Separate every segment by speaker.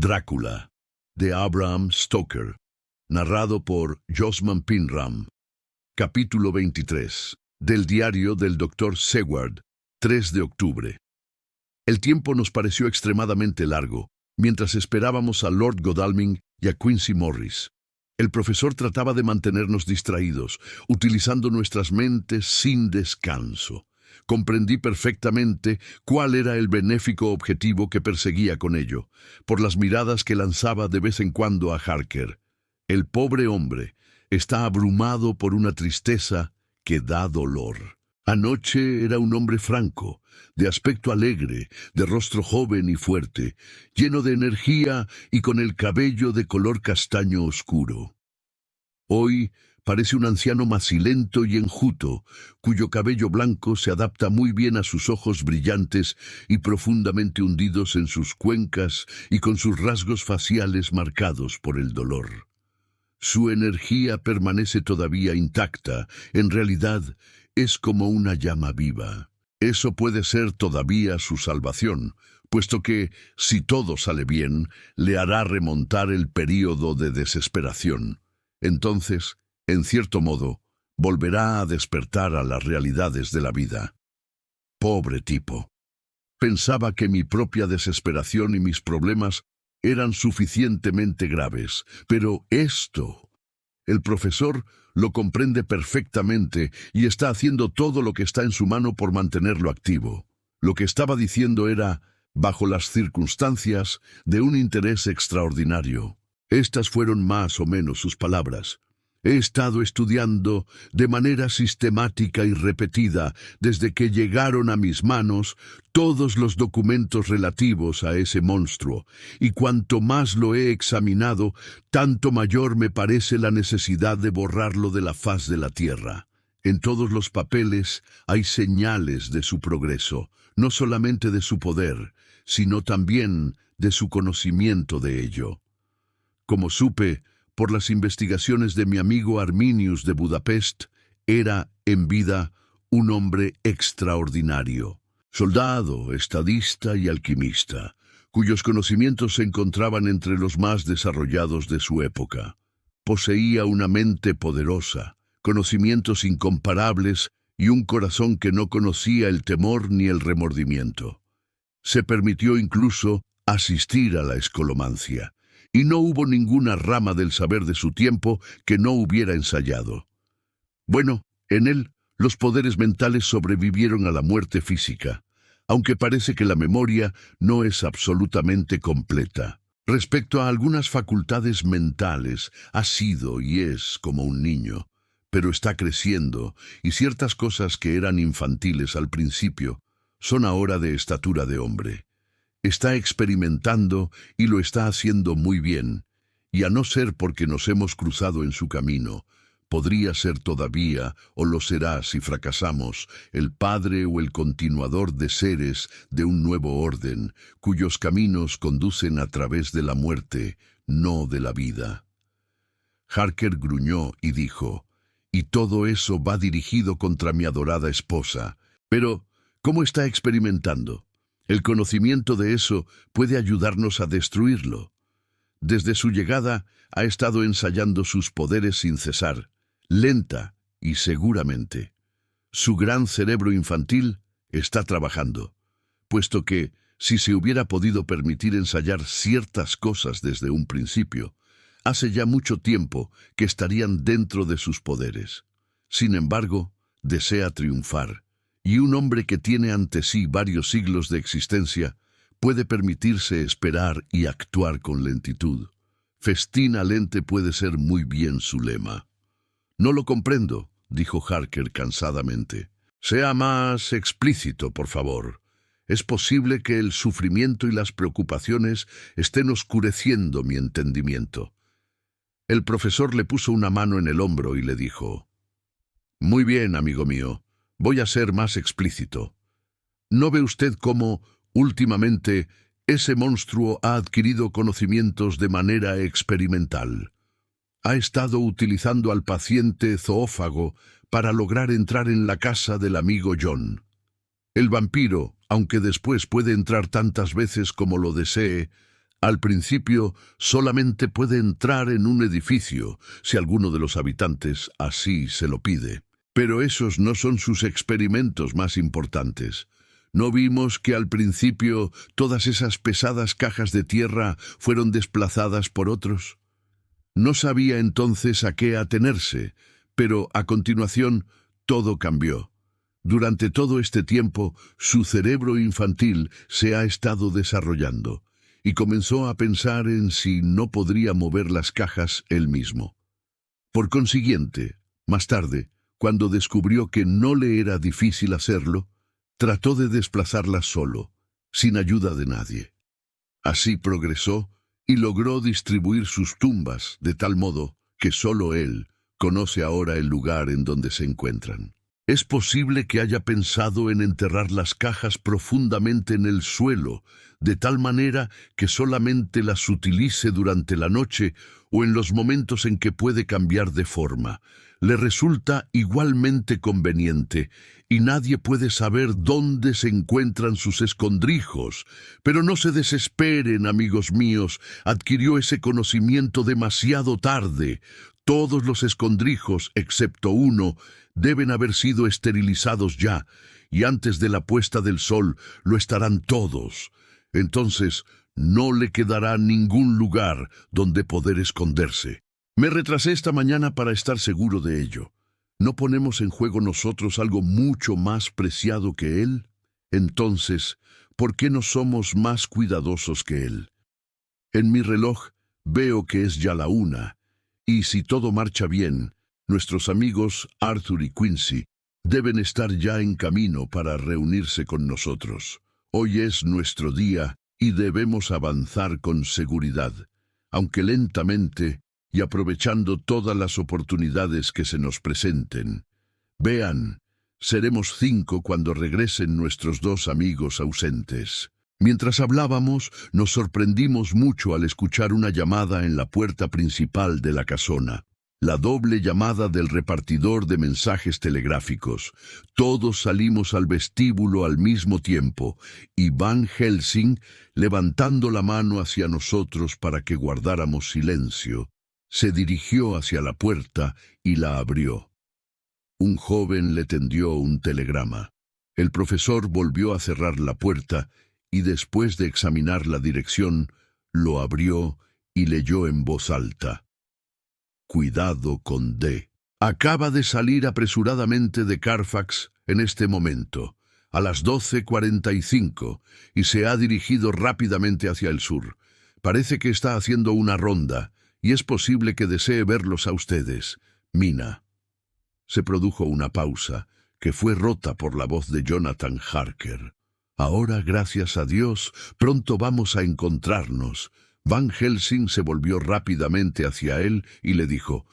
Speaker 1: Drácula, de Abraham Stoker, narrado por Josman Pinram. Capítulo 23, del diario del Dr. Seward, 3 de octubre. El tiempo nos pareció extremadamente largo, mientras esperábamos a Lord Godalming y a Quincy Morris. El profesor trataba de mantenernos distraídos, utilizando nuestras mentes sin descanso. Comprendí perfectamente cuál era el benéfico objetivo que perseguía con ello, por las miradas que lanzaba de vez en cuando a Harker. El pobre hombre está abrumado por una tristeza que da dolor. Anoche era un hombre franco, de aspecto alegre, de rostro joven y fuerte, lleno de energía y con el cabello de color castaño oscuro. Hoy parece un anciano macilento y enjuto, cuyo cabello blanco se adapta muy bien a sus ojos brillantes y profundamente hundidos en sus cuencas y con sus rasgos faciales marcados por el dolor. Su energía permanece todavía intacta, en realidad es como una llama viva. Eso puede ser todavía su salvación, puesto que, si todo sale bien, le hará remontar el período de desesperación. Entonces, en cierto modo, volverá a despertar a las realidades de la vida. Pobre tipo. Pensaba que mi propia desesperación y mis problemas eran suficientemente graves, pero esto... El profesor lo comprende perfectamente y está haciendo todo lo que está en su mano por mantenerlo activo. Lo que estaba diciendo era, bajo las circunstancias, de un interés extraordinario. Estas fueron más o menos sus palabras. He estado estudiando de manera sistemática y repetida, desde que llegaron a mis manos, todos los documentos relativos a ese monstruo, y cuanto más lo he examinado, tanto mayor me parece la necesidad de borrarlo de la faz de la tierra. En todos los papeles hay señales de su progreso, no solamente de su poder, sino también de su conocimiento de ello. Como supe, por las investigaciones de mi amigo Arminius de Budapest, era, en vida, un hombre extraordinario. Soldado, estadista y alquimista, cuyos conocimientos se encontraban entre los más desarrollados de su época. Poseía una mente poderosa, conocimientos incomparables y un corazón que no conocía el temor ni el remordimiento. Se permitió incluso asistir a la escolomancia, y no hubo ninguna rama del saber de su tiempo que no hubiera ensayado. Bueno, en él, los poderes mentales sobrevivieron a la muerte física, aunque parece que la memoria no es absolutamente completa. Respecto a algunas facultades mentales, ha sido y es como un niño, pero está creciendo, y ciertas cosas que eran infantiles al principio son ahora de estatura de hombre. Está experimentando y lo está haciendo muy bien, y a no ser porque nos hemos cruzado en su camino, podría ser todavía, o lo será si fracasamos, el padre o el continuador de seres de un nuevo orden, cuyos caminos conducen a través de la muerte, no de la vida. Harker gruñó y dijo, «Y todo eso va dirigido contra mi adorada esposa. Pero, ¿cómo está experimentando? El conocimiento de eso puede ayudarnos a destruirlo. Desde su llegada ha estado ensayando sus poderes sin cesar, lenta y seguramente. Su gran cerebro infantil está trabajando, puesto que, si se hubiera podido permitir ensayar ciertas cosas desde un principio, hace ya mucho tiempo que estarían dentro de sus poderes. Sin embargo, desea triunfar. Y un hombre que tiene ante sí varios siglos de existencia puede permitirse esperar y actuar con lentitud. Festina lente puede ser muy bien su lema. «No lo comprendo», dijo Harker cansadamente. «Sea más explícito, por favor. Es posible que el sufrimiento y las preocupaciones estén oscureciendo mi entendimiento». El profesor le puso una mano en el hombro y le dijo, «Muy bien, amigo mío. Voy a ser más explícito. ¿No ve usted cómo, últimamente, ese monstruo ha adquirido conocimientos de manera experimental? Ha estado utilizando al paciente zoófago para lograr entrar en la casa del amigo John. El vampiro, aunque después puede entrar tantas veces como lo desee, Al principio solamente puede entrar en un edificio si alguno de los habitantes así se lo pide. Pero esos no son sus experimentos más importantes. ¿No vimos que al principio todas esas pesadas cajas de tierra fueron desplazadas por otros? No sabía entonces a qué atenerse, pero a continuación todo cambió. Durante todo este tiempo, su cerebro infantil se ha estado desarrollando y comenzó a pensar en si no podría mover las cajas él mismo. Por consiguiente, más tarde, cuando descubrió que no le era difícil hacerlo, trató de desplazarlas solo, sin ayuda de nadie. Así progresó y logró distribuir sus tumbas de tal modo que solo él conoce ahora el lugar en donde se encuentran. Es posible que haya pensado en enterrar las cajas profundamente en el suelo, de tal manera que solamente las utilice durante la noche o en los momentos en que puede cambiar de forma. Le resulta igualmente conveniente y nadie puede saber dónde se encuentran sus escondrijos. Pero no se desesperen, amigos míos, adquirió ese conocimiento demasiado tarde. Todos los escondrijos, excepto uno, deben haber sido esterilizados ya, y antes de la puesta del sol lo estarán todos. Entonces no le quedará ningún lugar donde poder esconderse. Me retrasé esta mañana para estar seguro de ello. ¿No ponemos en juego nosotros algo mucho más preciado que él? Entonces, ¿por qué no somos más cuidadosos que él? En mi reloj veo que es ya la 1, y si todo marcha bien, nuestros amigos Arthur y Quincy deben estar ya en camino para reunirse con nosotros. Hoy es nuestro día y debemos avanzar con seguridad, aunque lentamente y aprovechando todas las oportunidades que se nos presenten. Vean, seremos 5 cuando regresen nuestros 2 amigos ausentes. Mientras hablábamos, nos sorprendimos mucho al escuchar una llamada en la puerta principal de la casona. La doble llamada del repartidor de mensajes telegráficos. Todos salimos al vestíbulo al mismo tiempo, y Van Helsing, levantando la mano hacia nosotros para que guardáramos silencio, se dirigió hacia la puerta y la abrió. Un joven le tendió un telegrama. El profesor volvió a cerrar la puerta y después de examinar la dirección, lo abrió y leyó en voz alta. Cuidado con D. Acaba de salir apresuradamente de Carfax en este momento, a las 12:45, y se ha dirigido rápidamente hacia el sur. Parece que está haciendo una ronda, y es posible que desee verlos a ustedes. Mina. Se produjo una pausa, que fue rota por la voz de Jonathan Harker. Ahora, gracias a Dios, pronto vamos a encontrarnos. Van Helsing se volvió rápidamente hacia él y le dijo,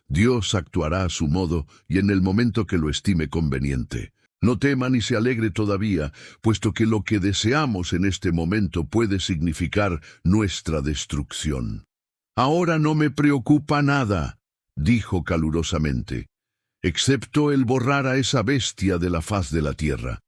Speaker 1: Dios actuará a su modo y en el momento que lo estime conveniente. No tema ni se alegre todavía, puesto que lo que deseamos en este momento puede significar nuestra destrucción. Ahora no me preocupa nada, dijo calurosamente, excepto el borrar a esa bestia de la faz de la tierra.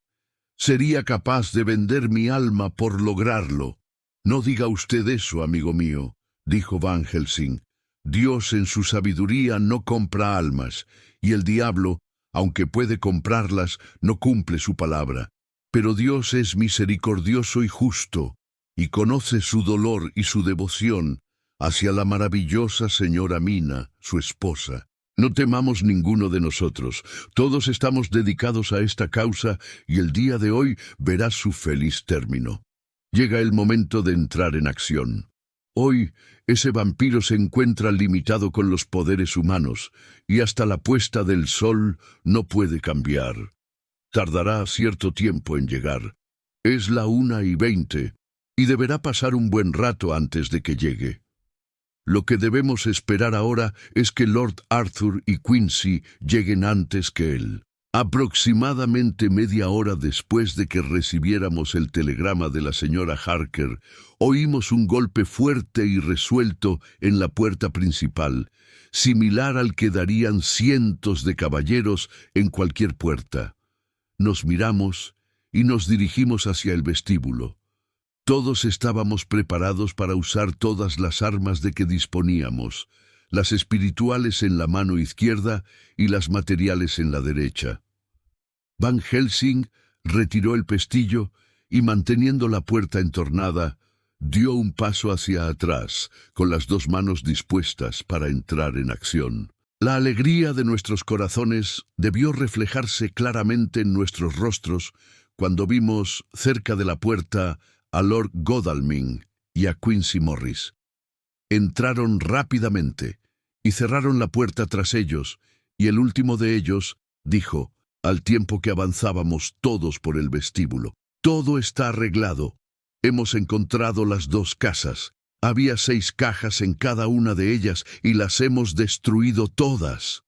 Speaker 1: Sería capaz de vender mi alma por lograrlo. No diga usted eso, amigo mío, dijo Van Helsing. Dios en su sabiduría no compra almas, y el diablo, aunque puede comprarlas, no cumple su palabra. Pero Dios es misericordioso y justo, y conoce su dolor y su devoción hacia la maravillosa señora Mina, su esposa. No temamos ninguno de nosotros. Todos estamos dedicados a esta causa y el día de hoy verá su feliz término. Llega el momento de entrar en acción. Hoy, ese vampiro se encuentra limitado con los poderes humanos y hasta la puesta del sol no puede cambiar. Tardará cierto tiempo en llegar. Es la 1:20 y deberá pasar un buen rato antes de que llegue. Lo que debemos esperar ahora es que Lord Arthur y Quincy lleguen antes que él. Aproximadamente media hora después de que recibiéramos el telegrama de la señora Harker, oímos un golpe fuerte y resuelto en la puerta principal, similar al que darían cientos de caballeros en cualquier puerta. Nos miramos y nos dirigimos hacia el vestíbulo. Todos estábamos preparados para usar todas las armas de que disponíamos, las espirituales en la mano izquierda y las materiales en la derecha. Van Helsing retiró el pestillo y, manteniendo la puerta entornada, dio un paso hacia atrás, con las dos manos dispuestas para entrar en acción. La alegría de nuestros corazones debió reflejarse claramente en nuestros rostros cuando vimos cerca de la puerta a Lord Godalming y a Quincy Morris. Entraron rápidamente y cerraron la puerta tras ellos, y el último de ellos dijo, al tiempo que avanzábamos todos por el vestíbulo: «Todo está arreglado. Hemos encontrado las dos casas. Había 6 cajas en cada una de ellas y las hemos destruido todas».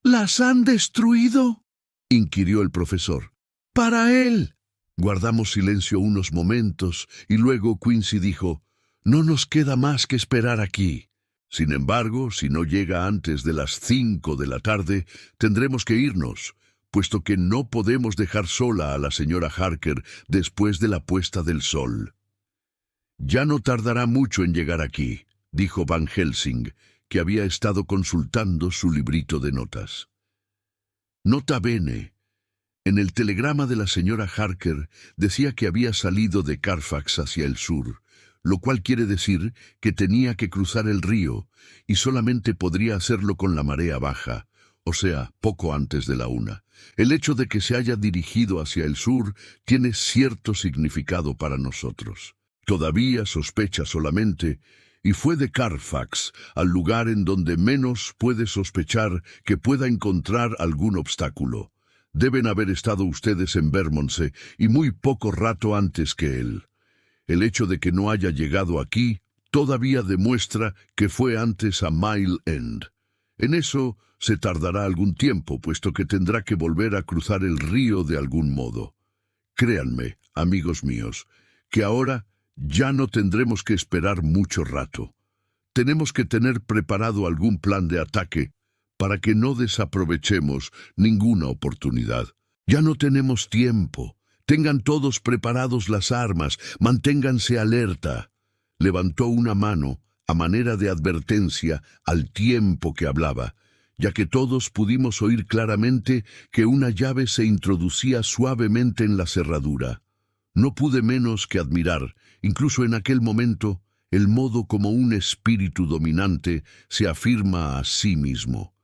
Speaker 1: «¿Las han destruido?», inquirió el profesor. «Para él». Guardamos silencio unos momentos y luego Quincy dijo, «No nos queda más que esperar aquí. Sin embargo, si no llega antes de las 5 de la tarde, tendremos que irnos, puesto que no podemos dejar sola a la señora Harker después de la puesta del sol». «Ya no tardará mucho en llegar aquí», dijo Van Helsing, que había estado consultando su librito de notas. Nota bene. En el telegrama de la señora Harker decía que había salido de Carfax hacia el sur, lo cual quiere decir que tenía que cruzar el río y solamente podría hacerlo con la marea baja, o sea, poco antes de la 1. El hecho de que se haya dirigido hacia el sur tiene cierto significado para nosotros. Todavía sospecha solamente, y fue de Carfax al lugar en donde menos puede sospechar que pueda encontrar algún obstáculo. Deben haber estado ustedes en Bermondsey y muy poco rato antes que él. El hecho de que no haya llegado aquí todavía demuestra que fue antes a Mile End. En eso se tardará algún tiempo, puesto que tendrá que volver a cruzar el río de algún modo. Créanme, amigos míos, que ahora ya no tendremos que esperar mucho rato. Tenemos que tener preparado algún plan de ataque para que no desaprovechemos ninguna oportunidad. Ya no tenemos tiempo. Tengan todos preparados las armas, manténganse alerta. Levantó una mano a manera de advertencia al tiempo que hablaba, ya que todos pudimos oír claramente que una llave se introducía suavemente en la cerradura. No pude menos que admirar, incluso en aquel momento, el modo como un espíritu dominante se afirma a sí mismo.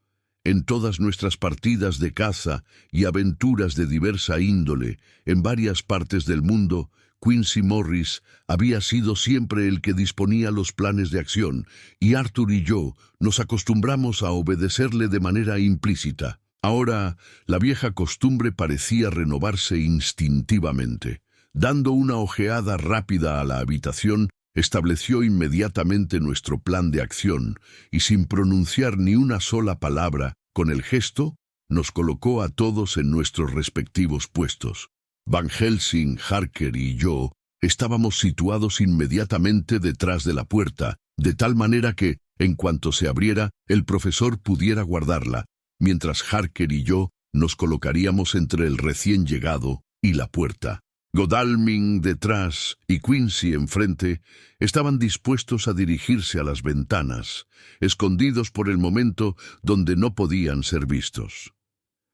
Speaker 1: En todas nuestras partidas de caza y aventuras de diversa índole en varias partes del mundo, Quincy Morris había sido siempre el que disponía los planes de acción, y Arthur y yo nos acostumbramos a obedecerle de manera implícita. Ahora, la vieja costumbre parecía renovarse instintivamente. Dando una ojeada rápida a la habitación, estableció inmediatamente nuestro plan de acción y, sin pronunciar ni una sola palabra, con el gesto, nos colocó a todos en nuestros respectivos puestos. Van Helsing, Harker y yo estábamos situados inmediatamente detrás de la puerta, de tal manera que, en cuanto se abriera, el profesor pudiera guardarla, mientras Harker y yo nos colocaríamos entre el recién llegado y la puerta. Godalming detrás y Quincy enfrente estaban dispuestos a dirigirse a las ventanas, escondidos por el momento donde no podían ser vistos.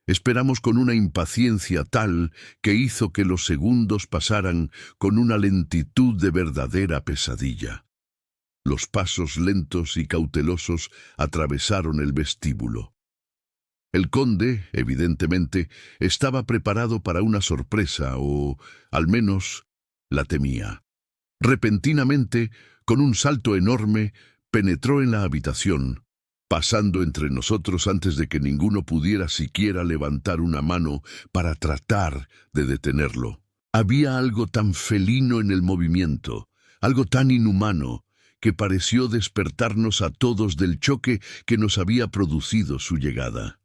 Speaker 1: Esperamos con una impaciencia tal que hizo que los segundos pasaran con una lentitud de verdadera pesadilla. Los pasos lentos y cautelosos atravesaron el vestíbulo. El conde, evidentemente, estaba preparado para una sorpresa, o, al menos, la temía. Repentinamente, con un salto enorme, penetró en la habitación, pasando entre nosotros antes de que ninguno pudiera siquiera levantar una mano para tratar de detenerlo. Había algo tan felino en el movimiento, algo tan inhumano, que pareció despertarnos a todos del choque que nos había producido su llegada.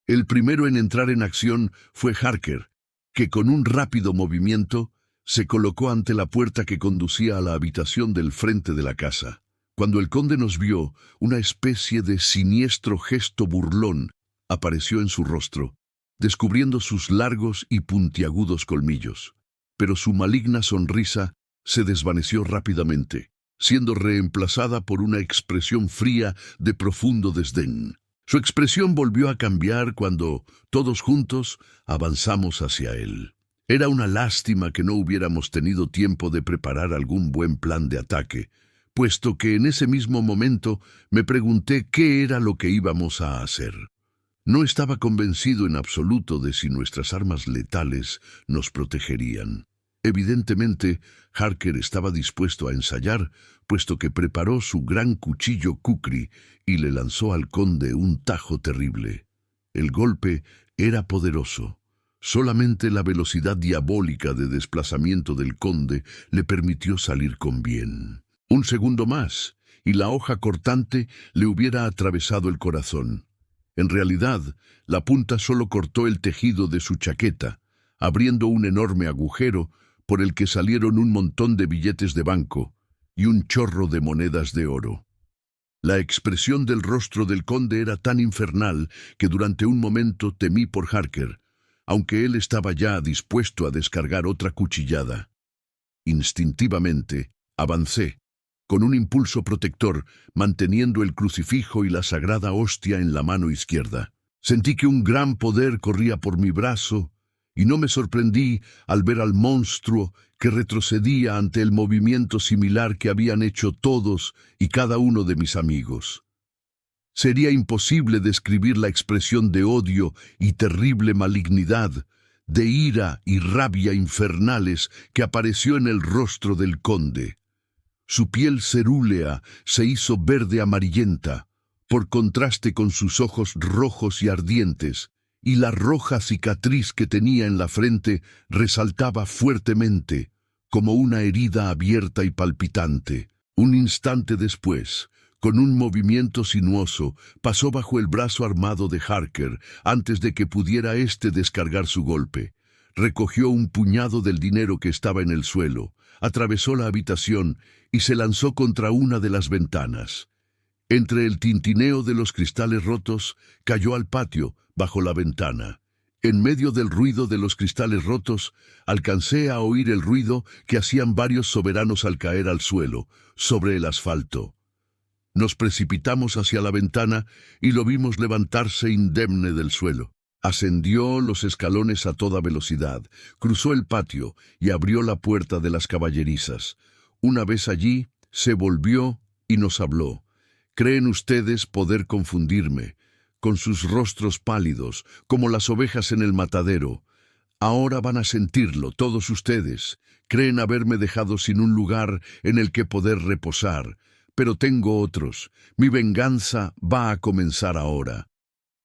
Speaker 1: El primero en entrar en acción fue Harker, que con un rápido movimiento se colocó ante la puerta que conducía a la habitación del frente de la casa. Cuando el conde nos vio, una especie de siniestro gesto burlón apareció en su rostro, descubriendo sus largos y puntiagudos colmillos. Pero su maligna sonrisa se desvaneció rápidamente, siendo reemplazada por una expresión fría de profundo desdén. Su expresión volvió a cambiar cuando, todos juntos, avanzamos hacia él. Era una lástima que no hubiéramos tenido tiempo de preparar algún buen plan de ataque, puesto que en ese mismo momento me pregunté qué era lo que íbamos a hacer. No estaba convencido en absoluto de si nuestras armas letales nos protegerían. Evidentemente, Harker estaba dispuesto a ensayar, puesto que preparó su gran cuchillo kukri y le lanzó al conde un tajo terrible. El golpe era poderoso. Solamente la velocidad diabólica de desplazamiento del conde le permitió salir con bien. Un segundo más, y la hoja cortante le hubiera atravesado el corazón. En realidad, la punta solo cortó el tejido de su chaqueta, abriendo un enorme agujero por el que salieron un montón de billetes de banco y un chorro de monedas de oro. La expresión del rostro del conde era tan infernal que durante un momento temí por Harker, aunque él estaba ya dispuesto a descargar otra cuchillada. Instintivamente, avancé, con un impulso protector, manteniendo el crucifijo y la sagrada hostia en la mano izquierda. Sentí que un gran poder corría por mi brazo, y no me sorprendí al ver al monstruo que retrocedía ante el movimiento similar que habían hecho todos y cada uno de mis amigos. Sería imposible describir la expresión de odio y terrible malignidad, de ira y rabia infernales que apareció en el rostro del conde. Su piel cerúlea se hizo verde amarillenta, por contraste con sus ojos rojos y ardientes, y la roja cicatriz que tenía en la frente resaltaba fuertemente, como una herida abierta y palpitante. Un instante después, con un movimiento sinuoso, pasó bajo el brazo armado de Harker antes de que pudiera éste descargar su golpe. Recogió un puñado del dinero que estaba en el suelo, atravesó la habitación y se lanzó contra una de las ventanas. Entre el tintineo de los cristales rotos, cayó al patio, bajo la ventana. En medio del ruido de los cristales rotos, alcancé a oír el ruido que hacían varios soberanos al caer al suelo, sobre el asfalto. Nos precipitamos hacia la ventana y lo vimos levantarse indemne del suelo. Ascendió los escalones a toda velocidad, cruzó el patio y abrió la puerta de las caballerizas. Una vez allí, se volvió y nos habló. ¿Creen ustedes poder confundirme, con sus rostros pálidos, como las ovejas en el matadero? Ahora van a sentirlo, todos ustedes. Creen haberme dejado sin un lugar en el que poder reposar, pero tengo otros. Mi venganza va a comenzar ahora.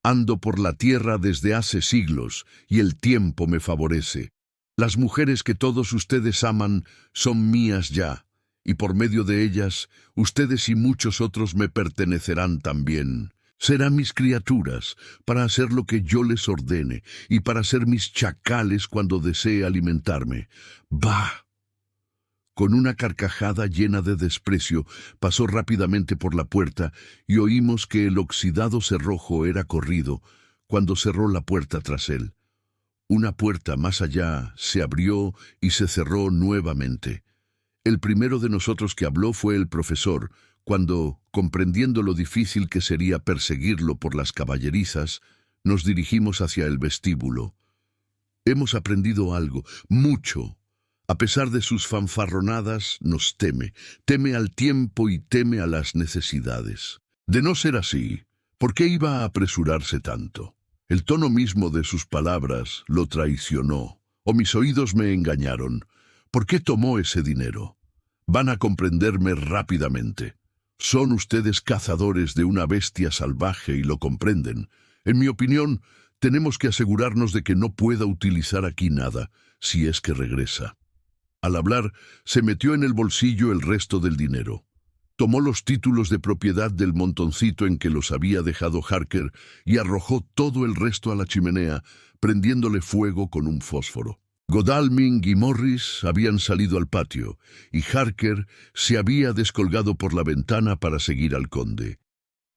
Speaker 1: Ando por la tierra desde hace siglos, y el tiempo me favorece. Las mujeres que todos ustedes aman son mías ya, y por medio de ellas, ustedes y muchos otros me pertenecerán también. Serán mis criaturas, para hacer lo que yo les ordene, y para ser mis chacales cuando desee alimentarme. ¡Bah! Con una carcajada llena de desprecio, pasó rápidamente por la puerta y oímos que el oxidado cerrojo era corrido cuando cerró la puerta tras él. Una puerta más allá se abrió y se cerró nuevamente. El primero de nosotros que habló fue el profesor, cuando, comprendiendo lo difícil que sería perseguirlo por las caballerizas, nos dirigimos hacia el vestíbulo. Hemos aprendido algo, mucho. A pesar de sus fanfarronadas, nos teme al tiempo y teme a las necesidades. De no ser así, ¿por qué iba a apresurarse tanto? El tono mismo de sus palabras lo traicionó, o mis oídos me engañaron. ¿Por qué tomó ese dinero? Van a comprenderme rápidamente. Son ustedes cazadores de una bestia salvaje y lo comprenden. En mi opinión, tenemos que asegurarnos de que no pueda utilizar aquí nada, si es que regresa. Al hablar, se metió en el bolsillo el resto del dinero. Tomó los títulos de propiedad del montoncito en que los había dejado Harker y arrojó todo el resto a la chimenea, prendiéndole fuego con un fósforo. Godalming y Morris habían salido al patio, y Harker se había descolgado por la ventana para seguir al conde.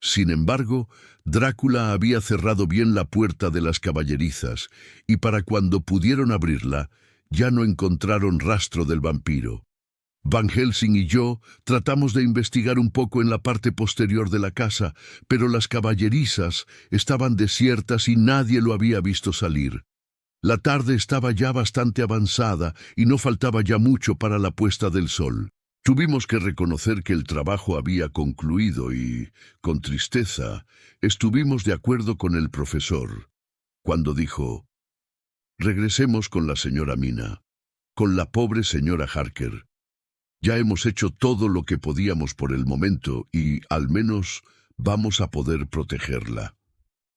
Speaker 1: Sin embargo, Drácula había cerrado bien la puerta de las caballerizas, y para cuando pudieron abrirla, ya no encontraron rastro del vampiro. Van Helsing y yo tratamos de investigar un poco en la parte posterior de la casa, pero las caballerizas estaban desiertas y nadie lo había visto salir. La tarde estaba ya bastante avanzada y no faltaba ya mucho para la puesta del sol. Tuvimos que reconocer que el trabajo había concluido y, con tristeza, estuvimos de acuerdo con el profesor, cuando dijo: «Regresemos con la señora Mina, con la pobre señora Harker. Ya hemos hecho todo lo que podíamos por el momento y, al menos, vamos a poder protegerla.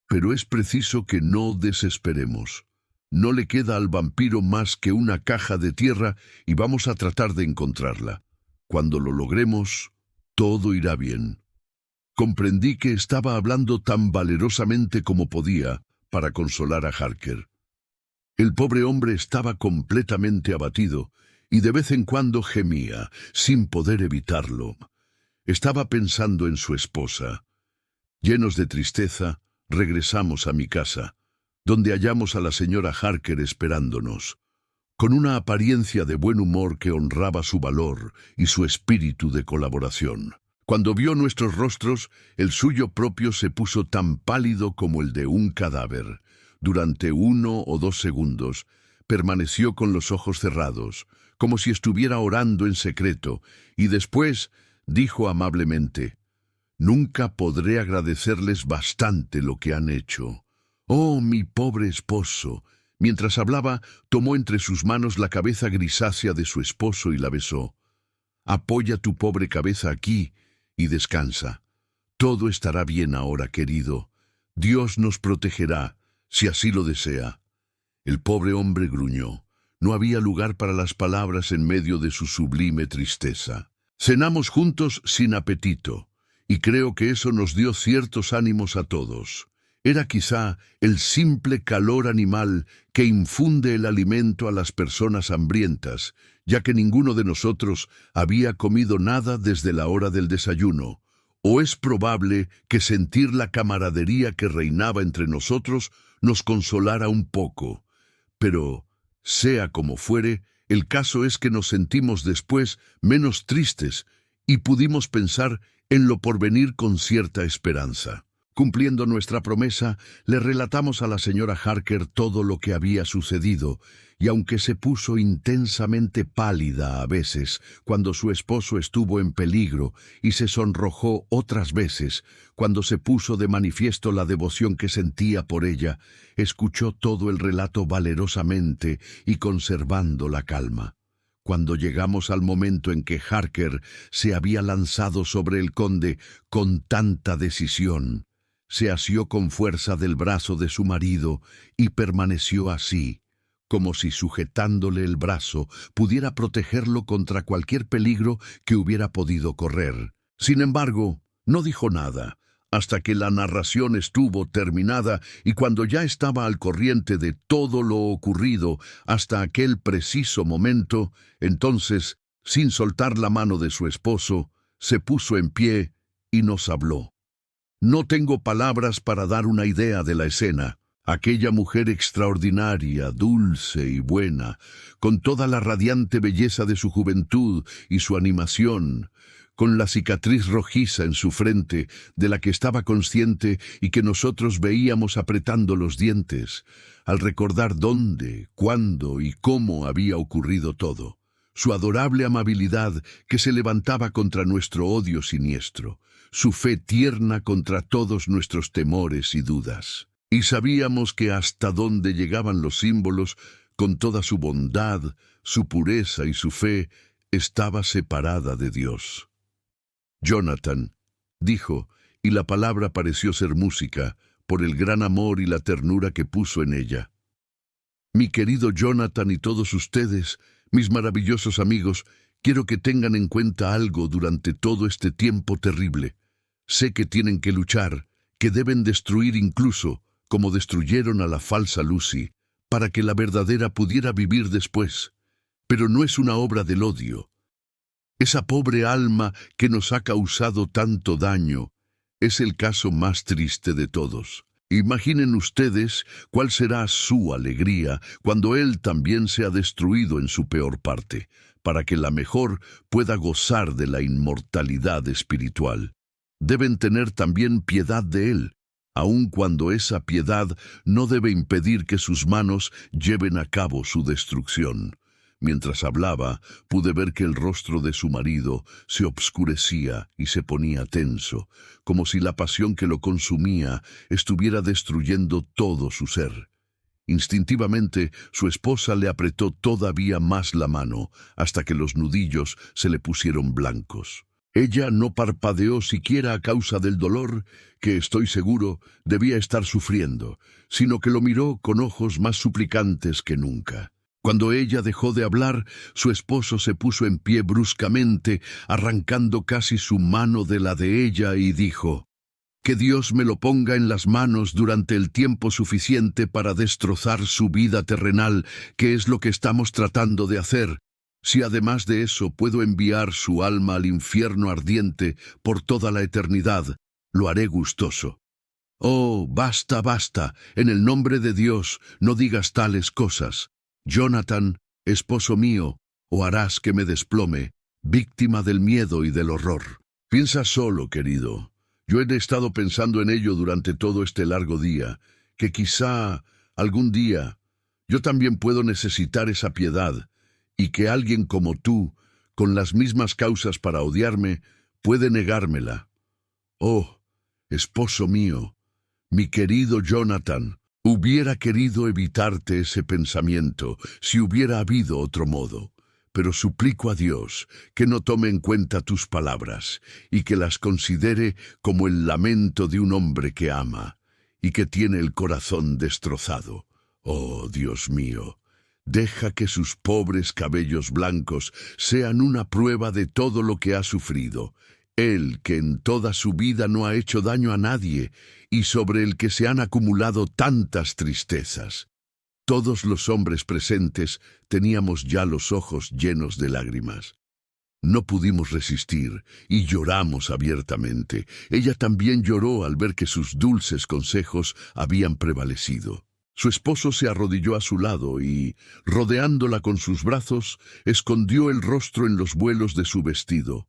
Speaker 1: Pero es preciso que no desesperemos. No le queda al vampiro más que una caja de tierra y vamos a tratar de encontrarla. Cuando lo logremos, todo irá bien». Comprendí que estaba hablando tan valerosamente como podía para consolar a Harker. El pobre hombre estaba completamente abatido y de vez en cuando gemía, sin poder evitarlo. Estaba pensando en su esposa. Llenos de tristeza, regresamos a mi casa, donde hallamos a la señora Harker esperándonos, con una apariencia de buen humor que honraba su valor y su espíritu de colaboración. Cuando vio nuestros rostros, el suyo propio se puso tan pálido como el de un cadáver. Durante 1 o 2 segundos, permaneció con los ojos cerrados, como si estuviera orando en secreto, y después dijo amablemente: «Nunca podré agradecerles bastante lo que han hecho. Oh, mi pobre esposo». Mientras hablaba, tomó entre sus manos la cabeza grisácea de su esposo y la besó. «Apoya tu pobre cabeza aquí y descansa. Todo estará bien ahora, querido. Dios nos protegerá, si así lo desea». El pobre hombre gruñó. No había lugar para las palabras en medio de su sublime tristeza. Cenamos juntos sin apetito, y creo que eso nos dio ciertos ánimos a todos. Era quizá el simple calor animal que infunde el alimento a las personas hambrientas, ya que ninguno de nosotros había comido nada desde la hora del desayuno, o es probable que sentir la camaradería que reinaba entre nosotros nos consolara un poco. Pero, sea como fuere, el caso es que nos sentimos después menos tristes y pudimos pensar en lo porvenir con cierta esperanza. Cumpliendo nuestra promesa, le relatamos a la señora Harker todo lo que había sucedido, y aunque se puso intensamente pálida a veces cuando su esposo estuvo en peligro y se sonrojó otras veces cuando se puso de manifiesto la devoción que sentía por ella, escuchó todo el relato valerosamente y conservando la calma. Cuando llegamos al momento en que Harker se había lanzado sobre el conde con tanta decisión, se asió con fuerza del brazo de su marido y permaneció así, como si sujetándole el brazo pudiera protegerlo contra cualquier peligro que hubiera podido correr. Sin embargo, no dijo nada, hasta que la narración estuvo terminada y cuando ya estaba al corriente de todo lo ocurrido hasta aquel preciso momento, entonces, sin soltar la mano de su esposo, se puso en pie y nos habló. No tengo palabras para dar una idea de la escena. Aquella mujer extraordinaria, dulce y buena, con toda la radiante belleza de su juventud y su animación, con la cicatriz rojiza en su frente, de la que estaba consciente y que nosotros veíamos apretando los dientes, al recordar dónde, cuándo y cómo había ocurrido todo. Su adorable amabilidad que se levantaba contra nuestro odio siniestro, su fe tierna contra todos nuestros temores y dudas. Y sabíamos que hasta donde llegaban los símbolos, con toda su bondad, su pureza y su fe, estaba separada de Dios. «Jonathan», dijo, y la palabra pareció ser música, por el gran amor y la ternura que puso en ella. «Mi querido Jonathan y todos ustedes, mis maravillosos amigos, quiero que tengan en cuenta algo durante todo este tiempo terrible. Sé que tienen que luchar, que deben destruir incluso, como destruyeron a la falsa Lucy, para que la verdadera pudiera vivir después. Pero no es una obra del odio. Esa pobre alma que nos ha causado tanto daño es el caso más triste de todos. Imaginen ustedes cuál será su alegría cuando él también sea destruido en su peor parte. para que la mejor pueda gozar de la inmortalidad espiritual. Deben tener también piedad de él, aun cuando esa piedad no debe impedir que sus manos lleven a cabo su destrucción. Mientras hablaba, pude ver que el rostro de su marido se obscurecía y se ponía tenso, como si la pasión que lo consumía estuviera destruyendo todo su ser. Instintivamente, su esposa le apretó todavía más la mano, hasta que los nudillos se le pusieron blancos. Ella no parpadeó siquiera a causa del dolor, que estoy seguro debía estar sufriendo, sino que lo miró con ojos más suplicantes que nunca. Cuando ella dejó de hablar, su esposo se puso en pie bruscamente, arrancando casi su mano de la de ella, y dijo: «Que Dios me lo ponga en las manos durante el tiempo suficiente para destrozar su vida terrenal, que es lo que estamos tratando de hacer. Si además de eso puedo enviar su alma al infierno ardiente por toda la eternidad, lo haré gustoso». «Oh, basta, basta, en el nombre de Dios, no digas tales cosas. Jonathan, esposo mío, o harás que me desplome, víctima del miedo y del horror». Piensa solo, querido. Yo he estado pensando en ello durante todo este largo día, que quizá algún día yo también puedo necesitar esa piedad, y que alguien como tú, con las mismas causas para odiarme, puede negármela. Oh, esposo mío, mi querido Jonathan, hubiera querido evitarte ese pensamiento si hubiera habido otro modo, pero suplico a Dios que no tome en cuenta tus palabras y que las considere como el lamento de un hombre que ama y que tiene el corazón destrozado. Oh, Dios mío, deja que sus pobres cabellos blancos sean una prueba de todo lo que ha sufrido. Él, que en toda su vida no ha hecho daño a nadie y sobre el que se han acumulado tantas tristezas. Todos los hombres presentes teníamos ya los ojos llenos de lágrimas. No pudimos resistir y lloramos abiertamente. Ella también lloró al ver que sus dulces consejos habían prevalecido. Su esposo se arrodilló a su lado y, rodeándola con sus brazos, escondió el rostro en los vuelos de su vestido.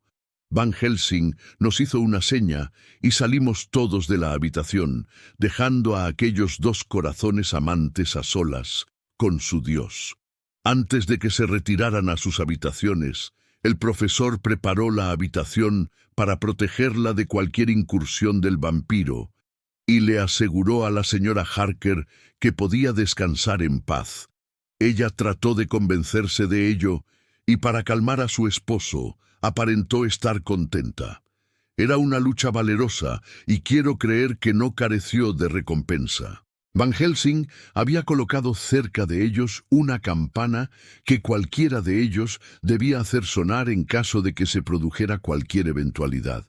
Speaker 1: Van Helsing nos hizo una seña y salimos todos de la habitación, dejando a aquellos dos corazones amantes a solas con su Dios. Antes de que se retiraran a sus habitaciones, el profesor preparó la habitación para protegerla de cualquier incursión del vampiro y le aseguró a la señora Harker que podía descansar en paz. Ella trató de convencerse de ello y, para calmar a su esposo, aparentó estar contenta. Era una lucha valerosa y quiero creer que no careció de recompensa. Van Helsing había colocado cerca de ellos una campana que cualquiera de ellos debía hacer sonar en caso de que se produjera cualquier eventualidad.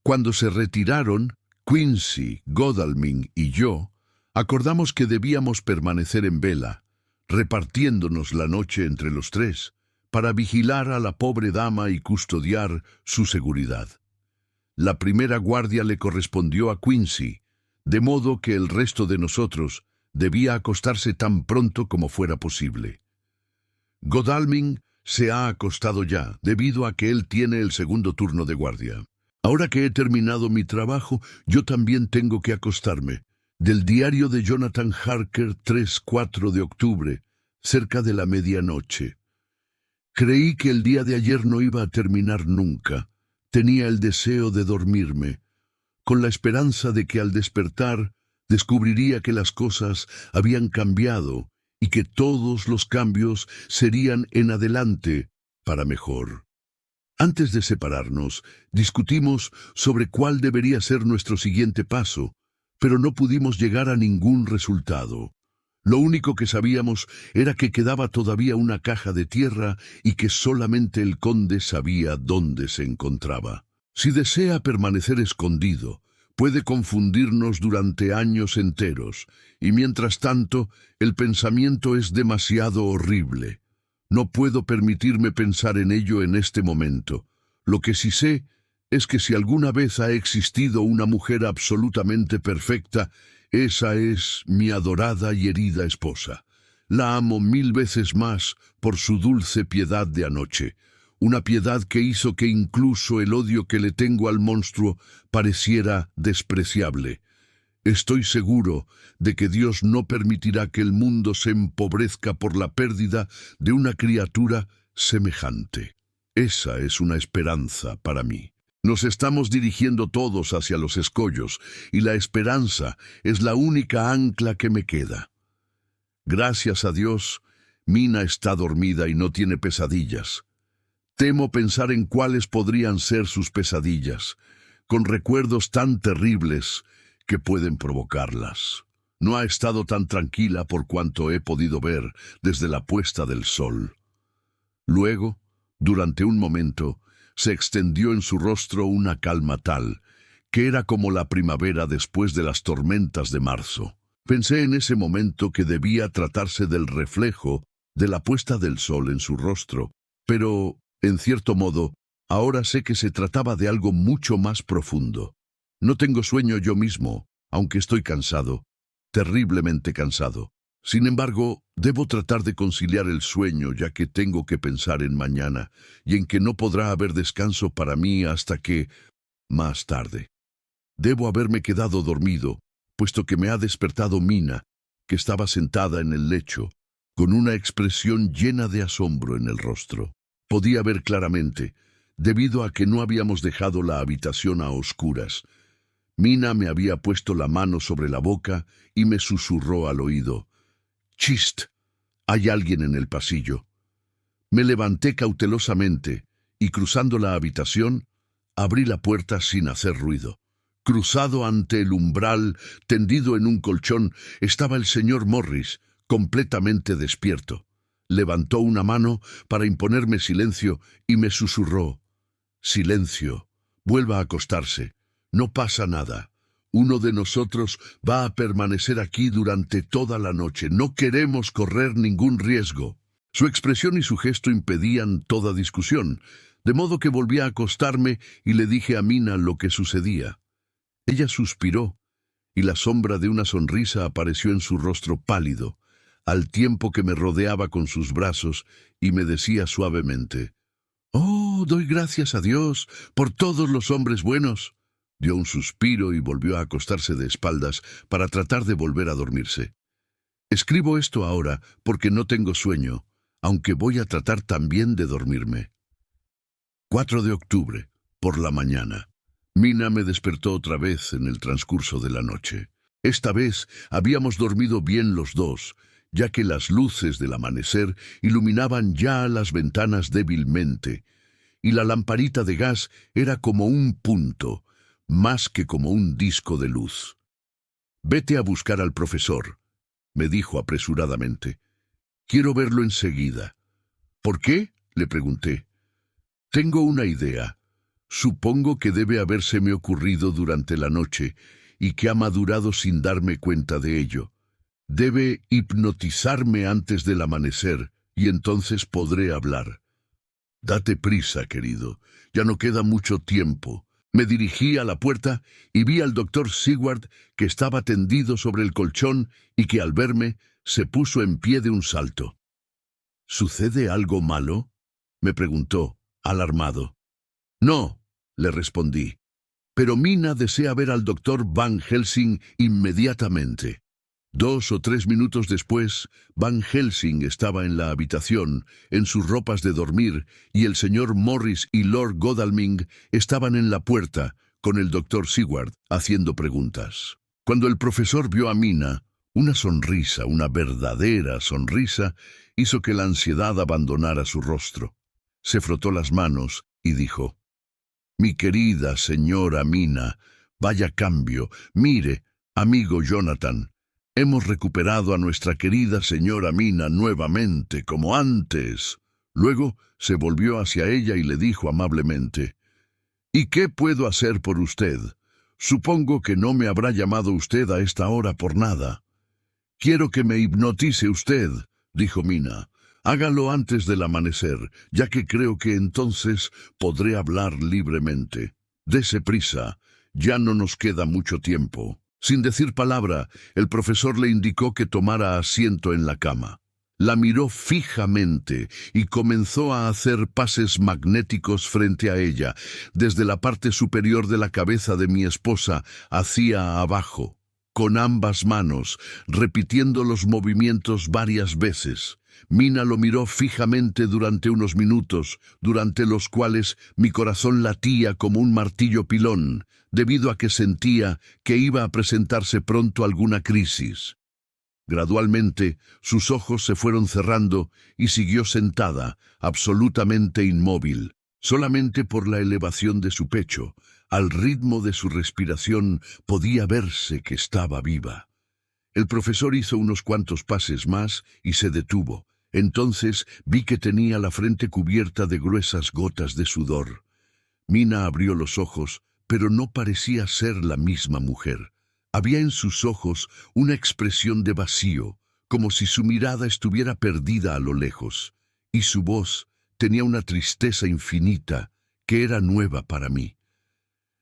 Speaker 1: Cuando se retiraron, Quincy, Godalming y yo acordamos que debíamos permanecer en vela, repartiéndonos la noche entre los tres, para vigilar a la pobre dama y custodiar su seguridad. La primera guardia le correspondió a Quincy, de modo que el resto de nosotros debía acostarse tan pronto como fuera posible. Godalming se ha acostado ya, debido a que él tiene el segundo turno de guardia. Ahora que he terminado mi trabajo, yo también tengo que acostarme. Del diario de Jonathan Harker, 3-4 de octubre, cerca de la medianoche. Creí que el día de ayer no iba a terminar nunca. Tenía el deseo de dormirme, con la esperanza de que al despertar descubriría que las cosas habían cambiado y que todos los cambios serían en adelante para mejor. Antes de separarnos, discutimos sobre cuál debería ser nuestro siguiente paso, pero no pudimos llegar a ningún resultado. Lo único que sabíamos era que quedaba todavía una caja de tierra y que solamente el conde sabía dónde se encontraba. Si desea permanecer escondido, puede confundirnos durante años enteros, y mientras tanto, el pensamiento es demasiado horrible. No puedo permitirme pensar en ello en este momento. Lo que sí sé es que si alguna vez ha existido una mujer absolutamente perfecta, esa es mi adorada y herida esposa. La amo 1000 veces más por su dulce piedad de anoche, una piedad que hizo que incluso el odio que le tengo al monstruo pareciera despreciable. Estoy seguro de que Dios no permitirá que el mundo se empobrezca por la pérdida de una criatura semejante. Esa es una esperanza para mí. Nos estamos dirigiendo todos hacia los escollos, y la esperanza es la única ancla que me queda. Gracias a Dios, Mina está dormida y no tiene pesadillas. Temo pensar en cuáles podrían ser sus pesadillas, con recuerdos tan terribles que pueden provocarlas. No ha estado tan tranquila por cuanto he podido ver desde la puesta del sol. Luego, durante un momento, se extendió en su rostro una calma tal, que era como la primavera después de las tormentas de marzo. Pensé en ese momento que debía tratarse del reflejo de la puesta del sol en su rostro, pero, en cierto modo, ahora sé que se trataba de algo mucho más profundo. No tengo sueño yo mismo, aunque estoy cansado, terriblemente cansado. Sin embargo, debo tratar de conciliar el sueño, ya que tengo que pensar en mañana, y en que no podrá haber descanso para mí hasta que, más tarde. Debo haberme quedado dormido, puesto que me ha despertado Mina, que estaba sentada en el lecho, con una expresión llena de asombro en el rostro. Podía ver claramente, debido a que no habíamos dejado la habitación a oscuras. Mina me había puesto la mano sobre la boca y me susurró al oído: «Chist, hay alguien en el pasillo». Me levanté cautelosamente y, cruzando la habitación, abrí la puerta sin hacer ruido. Cruzado ante el umbral, tendido en un colchón, estaba el señor Morris, completamente despierto. Levantó una mano para imponerme silencio y me susurró: «Silencio, vuelva a acostarse. No pasa nada. Uno de nosotros va a permanecer aquí durante toda la noche. No queremos correr ningún riesgo». Su expresión y su gesto impedían toda discusión, de modo que volví a acostarme y le dije a Mina lo que sucedía. Ella suspiró, y la sombra de una sonrisa apareció en su rostro pálido, al tiempo que me rodeaba con sus brazos y me decía suavemente: «Oh, doy gracias a Dios por todos los hombres buenos». Dio un suspiro y volvió a acostarse de espaldas para tratar de volver a dormirse. Escribo esto ahora porque no tengo sueño, aunque voy a tratar también de dormirme. 4 de octubre, por la mañana. Mina me despertó otra vez en el transcurso de la noche. Esta vez habíamos dormido bien los dos, ya que las luces del amanecer iluminaban ya las ventanas débilmente, y la lamparita de gas era como un punto, más que como un disco de luz. «Vete a buscar al profesor», me dijo apresuradamente. «Quiero verlo enseguida». «¿Por qué?», le pregunté. «Tengo una idea. Supongo que debe habérseme ocurrido durante la noche y que ha madurado sin darme cuenta de ello. Debe hipnotizarme antes del amanecer y entonces podré hablar». «Date prisa, querido. Ya no queda mucho tiempo». Me dirigí a la puerta y vi al doctor Seward, que estaba tendido sobre el colchón y que al verme se puso en pie de un salto. «¿Sucede algo malo?», me preguntó, alarmado. «No», le respondí, «pero Mina desea ver al doctor Van Helsing inmediatamente». 2 o 3 minutos después, Van Helsing estaba en la habitación, en sus ropas de dormir, y el señor Morris y Lord Godalming estaban en la puerta, con el doctor Seward, haciendo preguntas. Cuando el profesor vio a Mina, una sonrisa, una verdadera sonrisa, hizo que la ansiedad abandonara su rostro. Se frotó las manos y dijo: «Mi querida señora Mina, vaya cambio. Mire, amigo Jonathan, hemos recuperado a nuestra querida señora Mina nuevamente, como antes». Luego se volvió hacia ella y le dijo amablemente: «¿Y qué puedo hacer por usted? Supongo que no me habrá llamado usted a esta hora por nada». «Quiero que me hipnotice usted», dijo Mina. «Hágalo antes del amanecer, ya que creo que entonces podré hablar libremente. Dese prisa, ya no nos queda mucho tiempo». Sin decir palabra, el profesor le indicó que tomara asiento en la cama. La miró fijamente y comenzó a hacer pases magnéticos frente a ella, desde la parte superior de la cabeza de mi esposa hacia abajo, con ambas manos, repitiendo los movimientos varias veces. Mina lo miró fijamente durante unos minutos, durante los cuales mi corazón latía como un martillo pilón, debido a que sentía que iba a presentarse pronto alguna crisis. Gradualmente, sus ojos se fueron cerrando y siguió sentada, absolutamente inmóvil, solamente por la elevación de su pecho. Al ritmo de su respiración podía verse que estaba viva. El profesor hizo unos cuantos pases más y se detuvo. Entonces vi que tenía la frente cubierta de gruesas gotas de sudor. Mina abrió los ojos, pero no parecía ser la misma mujer. Había en sus ojos una expresión de vacío, como si su mirada estuviera perdida a lo lejos, y su voz tenía una tristeza infinita que era nueva para mí.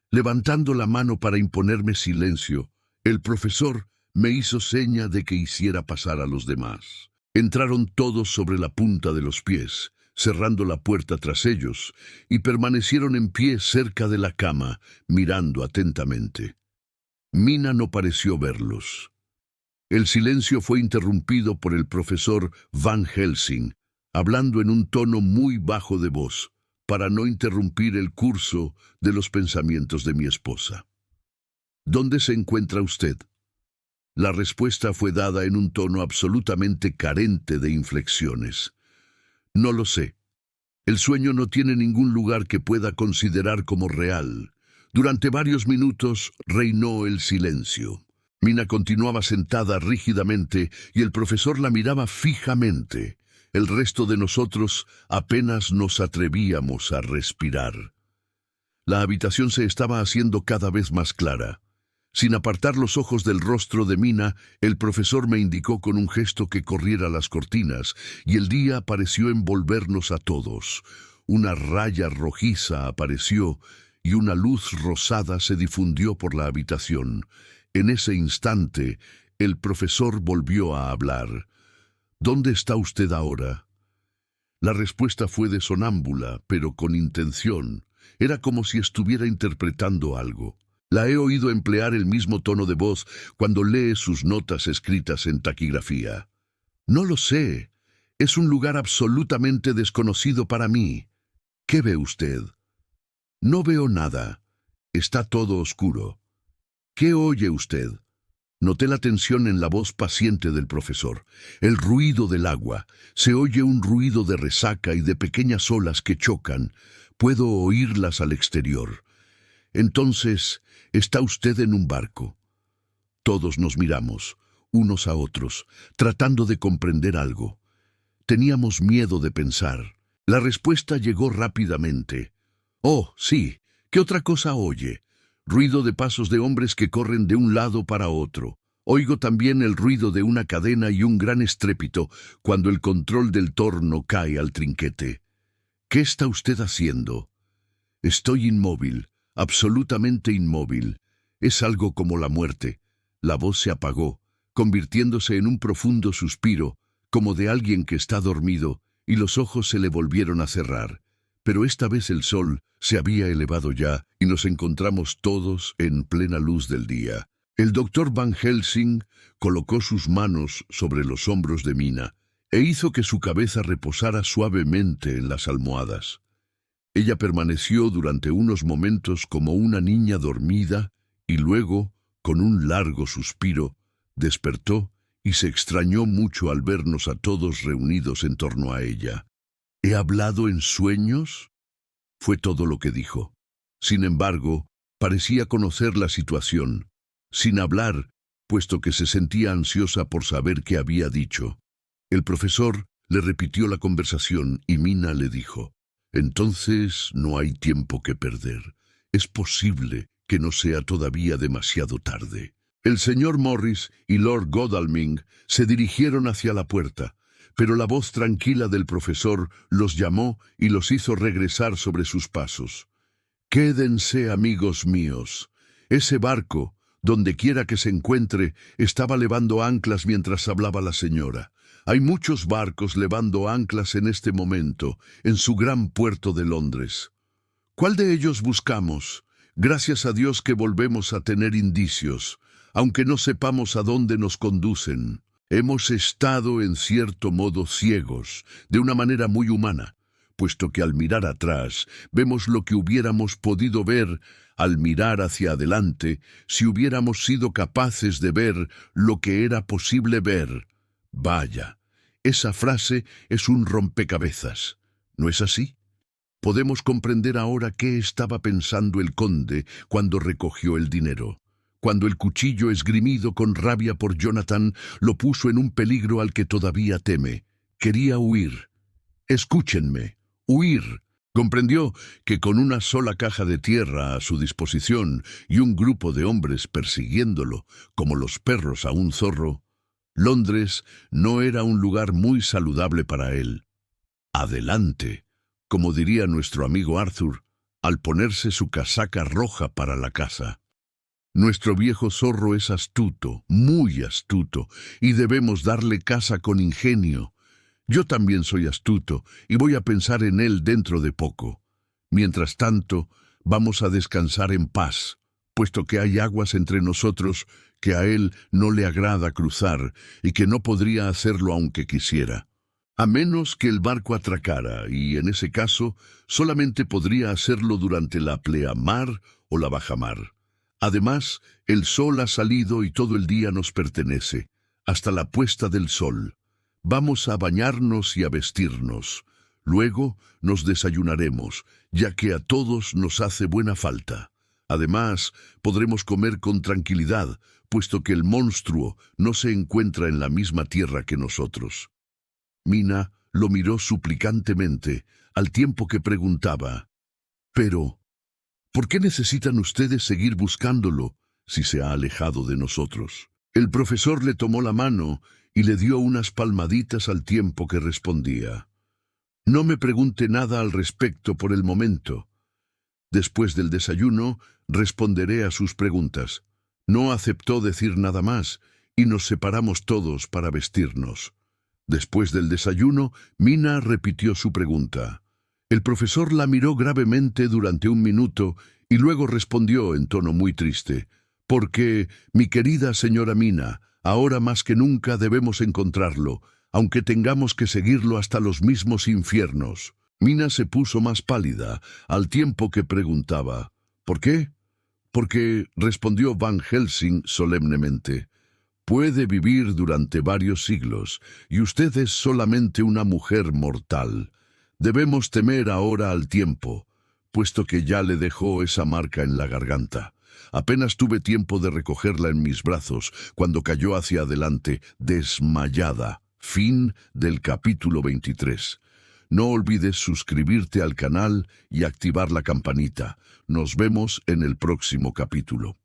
Speaker 1: Levantando la mano para imponerme silencio, el profesor me hizo seña de que hiciera pasar a los demás. Entraron todos sobre la punta de los pies, cerrando la puerta tras ellos, y permanecieron en pie cerca de la cama, mirando atentamente. Mina no pareció verlos. El silencio fue interrumpido por el profesor Van Helsing, hablando en un tono muy bajo de voz, para no interrumpir el curso de los pensamientos de mi esposa. ¿Dónde se encuentra usted? La respuesta fue dada en un tono absolutamente carente de inflexiones. No lo sé. El sueño no tiene ningún lugar que pueda considerar como real. Durante varios minutos reinó el silencio. Mina continuaba sentada rígidamente y el profesor la miraba fijamente. El resto de nosotros apenas nos atrevíamos a respirar. La habitación se estaba haciendo cada vez más clara. Sin apartar los ojos del rostro de Mina, el profesor me indicó con un gesto que corriera las cortinas, y el día pareció envolvernos a todos. Una raya rojiza apareció, y una luz rosada se difundió por la habitación. En ese instante, el profesor volvió a hablar. ¿Dónde está usted ahora? La respuesta fue de sonámbula, pero con intención. Era como si estuviera interpretando algo. La he oído emplear el mismo tono de voz cuando lee sus notas escritas en taquigrafía. No lo sé. Es un lugar absolutamente desconocido para mí. ¿Qué ve usted? No veo nada. Está todo oscuro. ¿Qué oye usted? Noté la tensión en la voz paciente del profesor. El ruido del agua. Se oye un ruido de resaca y de pequeñas olas que chocan. Puedo oírlas al exterior. Entonces, ¿está usted en un barco? Todos nos miramos, unos a otros, tratando de comprender algo. Teníamos miedo de pensar. La respuesta llegó rápidamente. Oh, sí, ¿qué otra cosa oye? Ruido de pasos de hombres que corren de un lado para otro. Oigo también el ruido de una cadena y un gran estrépito cuando el control del torno cae al trinquete. ¿Qué está usted haciendo? Estoy inmóvil. Absolutamente inmóvil. Es algo como la muerte. La voz se apagó, convirtiéndose en un profundo suspiro, como de alguien que está dormido, y los ojos se le volvieron a cerrar. Pero esta vez el sol se había elevado ya, y nos encontramos todos en plena luz del día. El doctor Van Helsing colocó sus manos sobre los hombros de Mina, e hizo que su cabeza reposara suavemente en las almohadas. Ella permaneció durante unos momentos como una niña dormida y luego, con un largo suspiro, despertó y se extrañó mucho al vernos a todos reunidos en torno a ella. ¿He hablado en sueños? Fue todo lo que dijo. Sin embargo, parecía conocer la situación, sin hablar, puesto que se sentía ansiosa por saber qué había dicho. El profesor le repitió la conversación y Mina le dijo: «Entonces no hay tiempo que perder. Es posible que no sea todavía demasiado tarde». El señor Morris y Lord Godalming se dirigieron hacia la puerta, pero la voz tranquila del profesor los llamó y los hizo regresar sobre sus pasos. «Quédense, amigos míos. Ese barco, donde quiera que se encuentre, estaba levando anclas mientras hablaba la señora. Hay muchos barcos levando anclas en este momento en su gran puerto de Londres. ¿Cuál de ellos buscamos? Gracias a Dios que volvemos a tener indicios, aunque no sepamos a dónde nos conducen. Hemos estado en cierto modo ciegos, de una manera muy humana, puesto que al mirar atrás vemos lo que hubiéramos podido ver al mirar hacia adelante si hubiéramos sido capaces de ver lo que era posible ver. Vaya, esa frase es un rompecabezas, ¿no es así? Podemos comprender ahora qué estaba pensando el conde cuando recogió el dinero. Cuando el cuchillo esgrimido con rabia por Jonathan lo puso en un peligro al que todavía teme. Quería huir. Escúchenme, huir. Comprendió que con una sola caja de tierra a su disposición y un grupo de hombres persiguiéndolo, como los perros a un zorro, Londres no era un lugar muy saludable para él. Adelante, como diría nuestro amigo Arthur, al ponerse su casaca roja para la caza. Nuestro viejo zorro es astuto, muy astuto, y debemos darle caza con ingenio. Yo también soy astuto, y voy a pensar en él dentro de poco. Mientras tanto, vamos a descansar en paz, puesto que hay aguas entre nosotros que a él no le agrada cruzar y que no podría hacerlo aunque quisiera. A menos que el barco atracara, y en ese caso solamente podría hacerlo durante la pleamar o la bajamar. Además, el sol ha salido y todo el día nos pertenece, hasta la puesta del sol. Vamos a bañarnos y a vestirnos. Luego nos desayunaremos, ya que a todos nos hace buena falta. Además, podremos comer con tranquilidad, puesto que el monstruo no se encuentra en la misma tierra que nosotros. Mina lo miró suplicantemente, al tiempo que preguntaba, «Pero, ¿por qué necesitan ustedes seguir buscándolo si se ha alejado de nosotros?» El profesor le tomó la mano y le dio unas palmaditas al tiempo que respondía, «No me pregunte nada al respecto por el momento. Después del desayuno, responderé a sus preguntas». No aceptó decir nada más, y nos separamos todos para vestirnos. Después del desayuno, Mina repitió su pregunta. El profesor la miró gravemente durante un minuto y luego respondió en tono muy triste, «Porque, mi querida señora Mina, ahora más que nunca debemos encontrarlo, aunque tengamos que seguirlo hasta los mismos infiernos». Mina se puso más pálida, al tiempo que preguntaba, «¿Por qué?» «Porque», respondió Van Helsing solemnemente, «puede vivir durante varios siglos, y usted es solamente una mujer mortal. Debemos temer ahora al tiempo, puesto que ya le dejó esa marca en la garganta. Apenas tuve tiempo de recogerla en mis brazos cuando cayó hacia adelante, desmayada». Fin del capítulo 23. No olvides suscribirte al canal y activar la campanita. Nos vemos en el próximo capítulo.